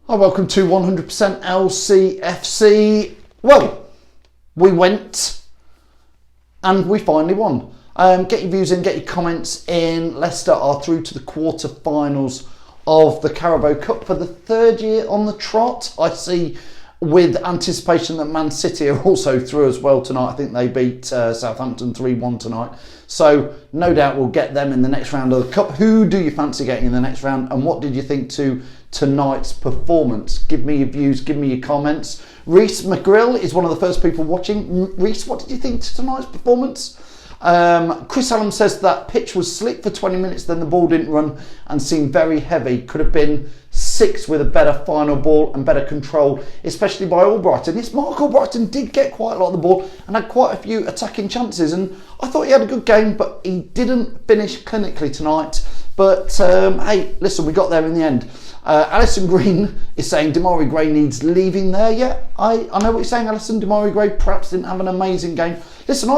Hi, welcome to 100% LCFC. Well, we went and we finally won. Get your views in, get your comments in. Leicester are through to the quarter-finals of the Carabao Cup for the third year on the trot. I see with anticipation that Man City are also through as well tonight. I think they beat Southampton 3-1 tonight. So no doubt we'll get them in the next round of the Cup. Who do you fancy getting in the next round, and what did you think to tonight's performance? Give me your views, give me your comments. Reese McGrill is one of the first people watching. Reese, what did you think to tonight's performance? Chris Allen says that pitch was slick for 20 minutes, then the ball didn't run and seemed very heavy. Could have been 6 with a better final ball and better control, especially by Albrighton. Yes, Mark Albrighton did get quite a lot of the ball and had quite a few attacking chances, and I thought he had a good game, but he didn't finish clinically tonight. But hey, listen, we got there in the end. Alison Green is saying Demarai Gray needs leaving there. Yeah, I know what you're saying, Alison. Demarai Gray perhaps didn't have an amazing game. Listen,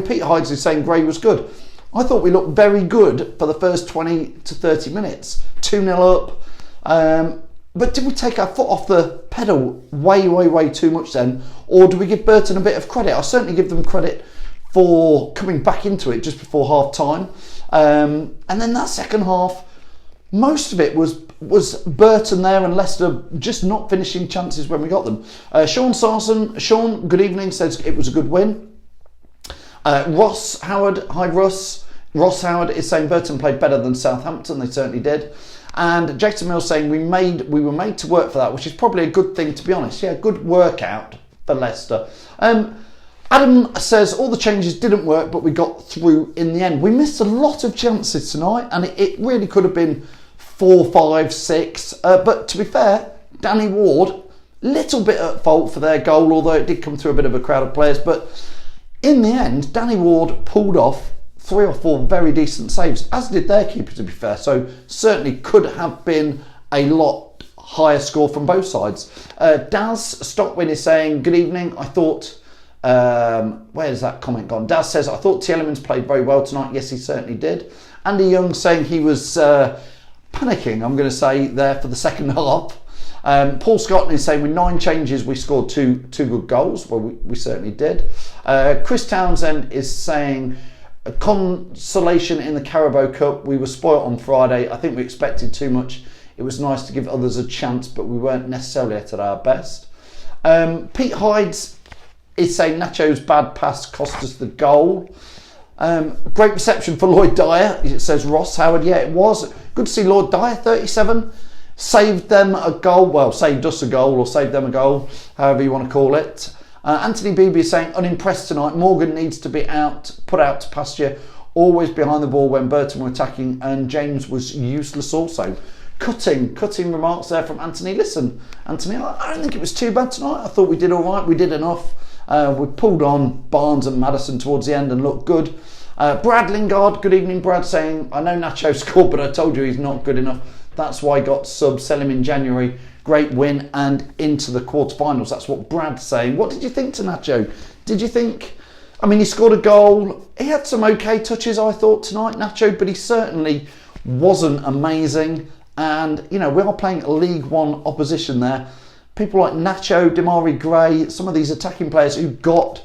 Pete Hydes is saying Gray was good. I thought we looked very good for the first 20 to 30 minutes. 2-0 up. But did we take our foot off the pedal way too much then? Or do we give Burton a bit of credit? I certainly give them credit for coming back into it just before half time. And then that second half, most of it was Burton there and Leicester just not finishing chances when we got them. Sean Sarson, Sean, good evening, says it was a good win. Ross Howard, hi Russ. Ross Howard is saying Burton played better than Southampton, they certainly did. And Jason Mills saying we were made to work for that, which is probably a good thing, to be honest. Yeah, good workout for Leicester. Adam says all the changes didn't work, but we got through in the end. We missed a lot of chances tonight, and it really could have been 4, 5, 6. But to be fair, Danny Ward, little bit at fault for their goal, although it did come through a bit of a crowd of players. But in the end, Danny Ward pulled off 3 or 4 very decent saves, as did their keeper, to be fair. So certainly could have been a lot higher score from both sides. Daz Stockwin is saying, good evening. I thought... where's that comment gone? Daz says, I thought Tielemans played very well tonight. Yes, he certainly did. Andy Young saying he was panicking, I'm going to say, there for the second half. Paul Scotland is saying with 9 changes we scored two good goals. Well, we certainly did. Chris Townsend is saying a consolation in the Carabao Cup. We were spoilt on Friday. I think we expected too much. It was nice to give others a chance, but we weren't necessarily at our best. Pete Hydes is saying Nacho's bad pass cost us the goal. Great reception for Lloyd Dyer, it says Ross Howard. Yeah, it was good to see Lloyd Dyer, 37. Saved them a goal, well, saved us a goal, or saved them a goal, however you want to call it. Anthony Beebe is saying unimpressed tonight. Morgan needs to be put out to pasture, always behind the ball when Burton were attacking, and James was useless also. Cutting remarks there from Anthony. Listen, Anthony, I don't think it was too bad tonight. I thought we did all right. We did enough. We pulled on Barnes and Maddison towards the end and looked good. Brad Lingard, good evening, Brad, saying, I know Nacho scored, but I told you he's not good enough. That's why I got sub, sell him in January. Great win and into the quarterfinals. That's what Brad's saying. What did you think to Nacho? Did you think, he scored a goal. He had some okay touches, I thought, tonight, Nacho, but he certainly wasn't amazing. And, we are playing a League One opposition there. People like Nacho, Demarai Gray, some of these attacking players who got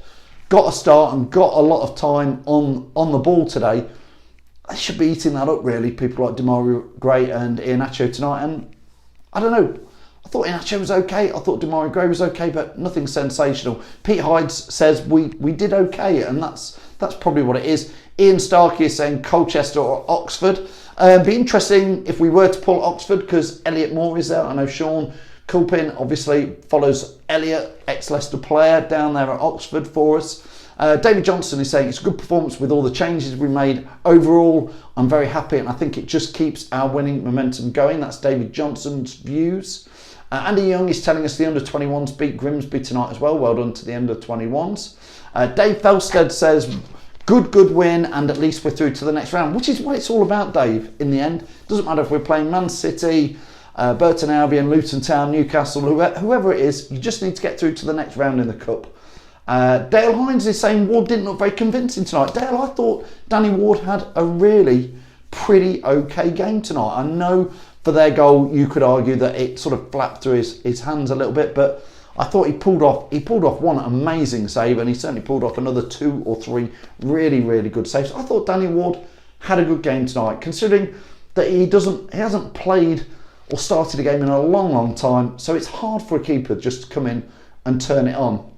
a start and got a lot of time on the ball today, they should be eating that up, really. People like Demarai Gray and Iheanacho tonight. And I don't know, I thought Iheanacho was okay. I thought Demarai Gray was okay, but nothing sensational. Pete Hydes says we did okay, and that's probably what it is. Ian Starkey is saying Colchester or Oxford. Be interesting if we were to pull Oxford, because Elliot Moore is there. I know Sean Culpin obviously follows Elliot, ex-Leicester player, down there at Oxford for us. David Johnson is saying it's a good performance with all the changes we made. Overall, I'm very happy, and I think it just keeps our winning momentum going. That's David Johnson's views. Andy Young is telling us the under-21s beat Grimsby tonight as well. Well done to the under-21s. Dave Felstead says, good win, and at least we're through to the next round, which is what it's all about, Dave, in the end. Doesn't matter if we're playing Man City, Burton Albion, Luton Town, Newcastle, whoever it is, you just need to get through to the next round in the Cup. Dale Hines is saying Ward didn't look very convincing tonight. Dale, I thought Danny Ward had a really pretty okay game tonight. I know For their goal, you could argue that it sort of flapped through his hands a little bit, but I thought he pulled off one amazing save, and he certainly pulled off another 2 or 3 really, really good saves. I thought Danny Ward had a good game tonight, considering that he hasn't played or started a game in a long, long time, so it's hard for a keeper just to come in and turn it on.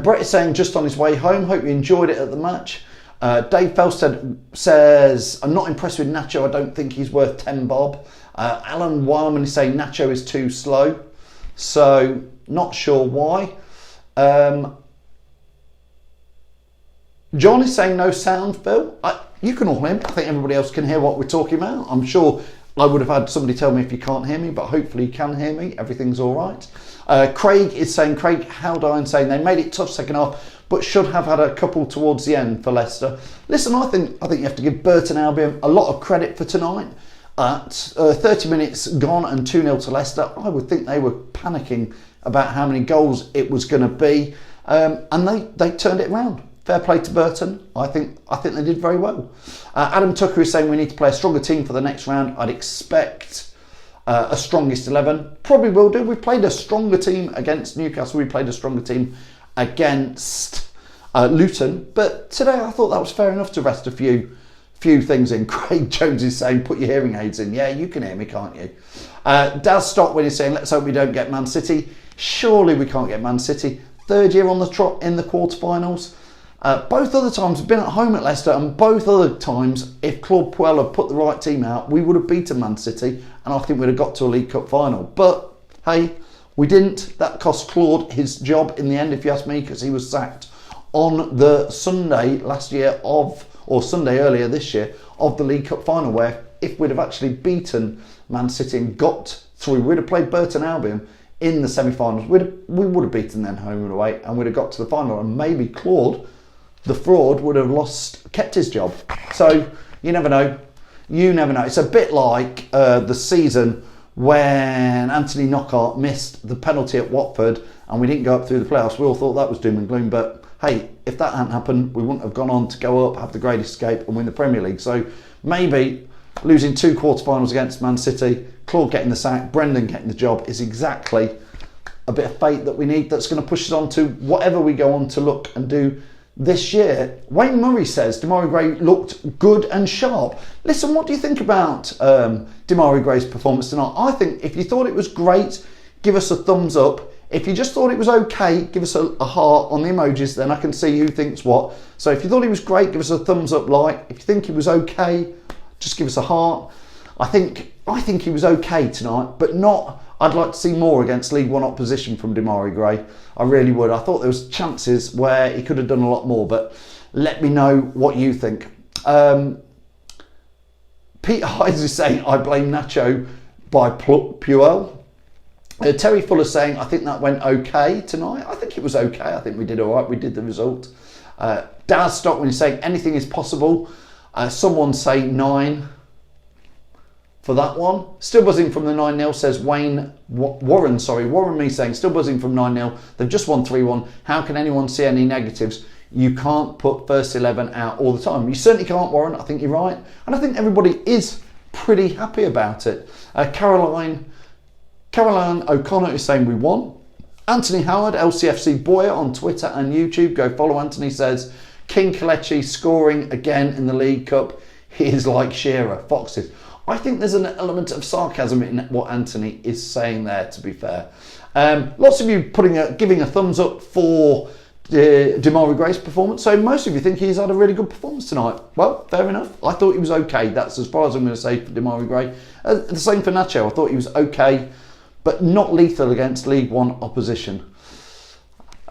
Brett is saying just on his way home, hope you enjoyed it at the match. Dave Felstead says, I'm not impressed with Nacho, I don't think he's worth 10 bob. Alan Wildman is saying Nacho is too slow, so not sure why. John is saying no sound, Phil. You can all hear me. I think everybody else can hear what we're talking about. I'm sure I would have had somebody tell me if you can't hear me, but hopefully you can hear me. Everything's all right. Craig Haldine saying they made it tough second half, but should have had a couple towards the end for Leicester. Listen, I think you have to give Burton Albion a lot of credit for tonight. At 30 minutes gone and 2-0 to Leicester, I would think they were panicking about how many goals it was going to be, and they turned it around. Fair play to Burton. I think they did very well. Adam Tucker is saying we need to play a stronger team for the next round. I'd expect a strongest 11. Probably will do. We played a stronger team against Newcastle. We played a stronger team against Luton. But today I thought that was fair enough to rest a few things in. Craig Jones is saying put your hearing aids in. Yeah, you can hear me, can't you? Daz Stockwin is saying let's hope we don't get Man City. Surely we can't get Man City. 3rd year on the trot in the quarterfinals. Both other times we've been at home at Leicester, and both other times, if Claude Puel had put the right team out, we would have beaten Man City, and I think we'd have got to a League Cup final. But hey, we didn't. That cost Claude his job in the end, if you ask me, because he was sacked on the Sunday Sunday earlier this year of the League Cup final, where if we'd have actually beaten Man City and got through, we'd have played Burton Albion in the semi-finals. We would have beaten them home and away, and we'd have got to the final, and maybe Claude, the fraud, would have kept his job. So you never know. You never know. It's a bit like the season when Anthony Knockaert missed the penalty at Watford and we didn't go up through the playoffs. We all thought that was doom and gloom, but hey, if that hadn't happened, we wouldn't have gone on to go up, have the great escape and win the Premier League. So maybe losing 2 quarterfinals against Man City, Claude getting the sack, Brendan getting the job is exactly a bit of fate that we need, that's going to push us on to whatever we go on to look and do this year. Wayne Murray says Demarai Gray looked good and sharp. Listen, what do you think about Demarai Gray's performance tonight? I think if you thought it was great, give us a thumbs up. If you just thought it was okay, give us a heart on the emojis, then I can see who thinks what. So if you thought it was great, give us a thumbs up like. If you think it was okay, just give us a heart. I think he was okay tonight, but not. I'd like to see more against League One opposition from Demarai Gray. I really would. I thought there was chances where he could have done a lot more, but let me know what you think. Pete Hydes is saying, I blame Nacho by Puel. Terry Fuller saying, I think that went okay tonight. I think it was okay. I think we did all right. We did the result. Daz Stockman is saying, anything is possible. Someone say 9 for that one. Still buzzing from the 9-0, says Warren me saying, still buzzing from 9-0. They've just won 3-1. How can anyone see any negatives? You can't put first 11 out all the time. You certainly can't, Warren. I think you're right. And I think everybody is pretty happy about it. Caroline O'Connor is saying we won. Anthony Howard, LCFC Boyer on Twitter and YouTube. Go follow Anthony, says King Kelechi scoring again in the League Cup. He is like Shearer. Foxes. I think there's an element of sarcasm in what Anthony is saying there, to be fair. Lots of you giving a thumbs up for Demarai Gray's performance. So most of you think he's had a really good performance tonight. Well, fair enough. I thought he was okay. That's as far as I'm going to say for Demarai Gray. The same for Nacho. I thought he was okay, but not lethal against League One opposition.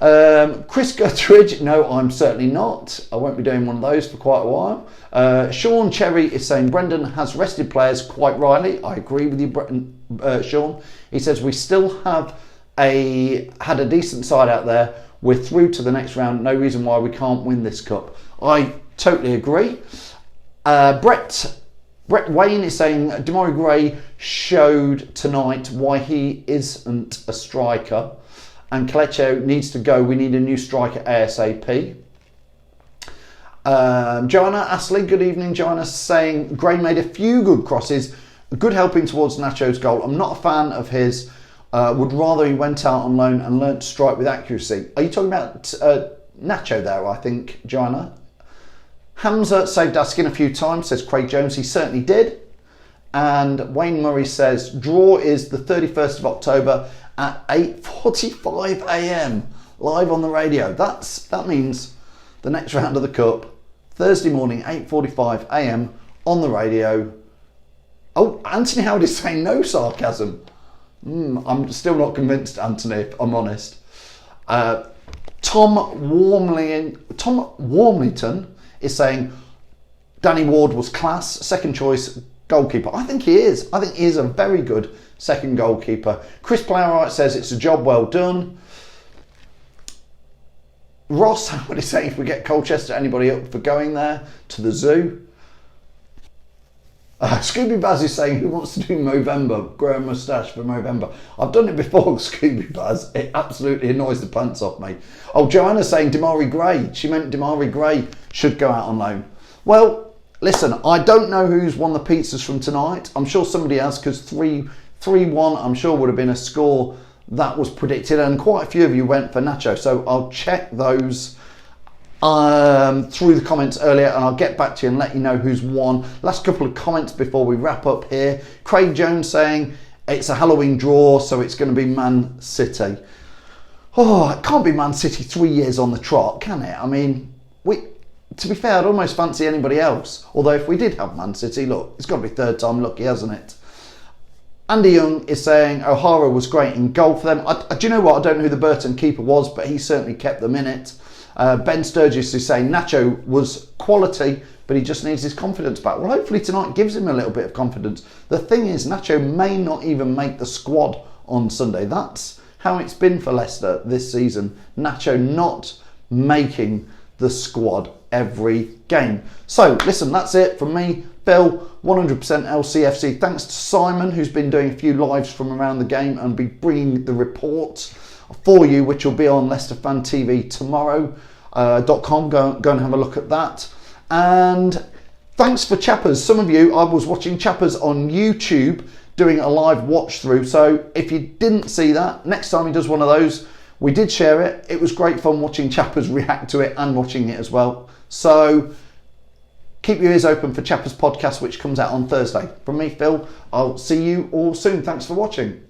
Chris Guttridge, no, I'm certainly not. I won't be doing one of those for quite a while. Sean Cherry is saying Brendan has rested players quite rightly. I agree with you, Sean. He says we still had a decent side out there. We're through to the next round. No reason why we can't win this cup. I totally agree. Brett Wayne is saying Demarai Gray showed tonight why he isn't a striker. And Kelechi needs to go. We need a new striker ASAP. Joanna Astley, good evening. Joanna saying Gray made a few good crosses, A good helping towards Nacho's goal. I'm not a fan of his. Would rather he went out on loan and learnt to strike with accuracy. Are you talking about Nacho there, I think, Joanna? Hamza saved our skin a few times, says Craig Jones. He certainly did. And Wayne Murray says, draw is the 31st of October at 8:45 a.m. live on the radio. That means the next round of the Cup, Thursday morning, 8:45 a.m. on the radio. Oh, Anthony Howard is saying no sarcasm. I'm still not convinced, Anthony, if I'm honest. Tom Warmlington is saying Danny Ward was class, second choice goalkeeper. I think he is. I think he is a very good second goalkeeper. Chris Plowright says it's a job well done. Ross Howard is saying if we get Colchester, anybody up for going there to the zoo? Scooby Baz is saying, who wants to do Movember? Grow a moustache for Movember. I've done it before, Scooby Baz. It absolutely annoys the pants off me. Oh, Joanna's saying Damari Gray. She meant Damari Gray should go out on loan. Well, listen, I don't know who's won the pizzas from tonight. I'm sure somebody has, because 3-1 I'm sure would have been a score that was predicted, and quite a few of you went for Nacho. So I'll check those through the comments earlier, and I'll get back to you and let you know who's won. Last couple of comments before we wrap up here. Craig Jones saying it's a Halloween draw, so it's going to be Man City. Oh, it can't be Man City 3 years on the trot, can it? I mean, to be fair, I'd almost fancy anybody else. Although if we did have Man City, look, it's got to be third time lucky, hasn't it? Andy Young is saying O'Hara was great in goal for them. Do you know what? I don't know who the Burton keeper was, but he certainly kept them in it. Ben Sturgis is saying Nacho was quality, but he just needs his confidence back. Well, hopefully tonight gives him a little bit of confidence. The thing is, Nacho may not even make the squad on Sunday. That's how it's been for Leicester this season. Nacho not making the squad every game. So, listen, that's it from me, Phil, 100% LCFC. Thanks to Simon, who's been doing a few lives from around the game and be bringing the report for you, which will be on Leicester Fan TV tomorrow.com. Go and have a look at that. And thanks for Chappers. Some of you, I was watching Chappers on YouTube doing a live watch through. So if you didn't see that, next time he does one of those, we did share it. It was great fun watching Chappers react to it and watching it as well. So keep your ears open for Chappers podcast, which comes out on Thursday. From me, Phil, I'll see you all soon. Thanks for watching.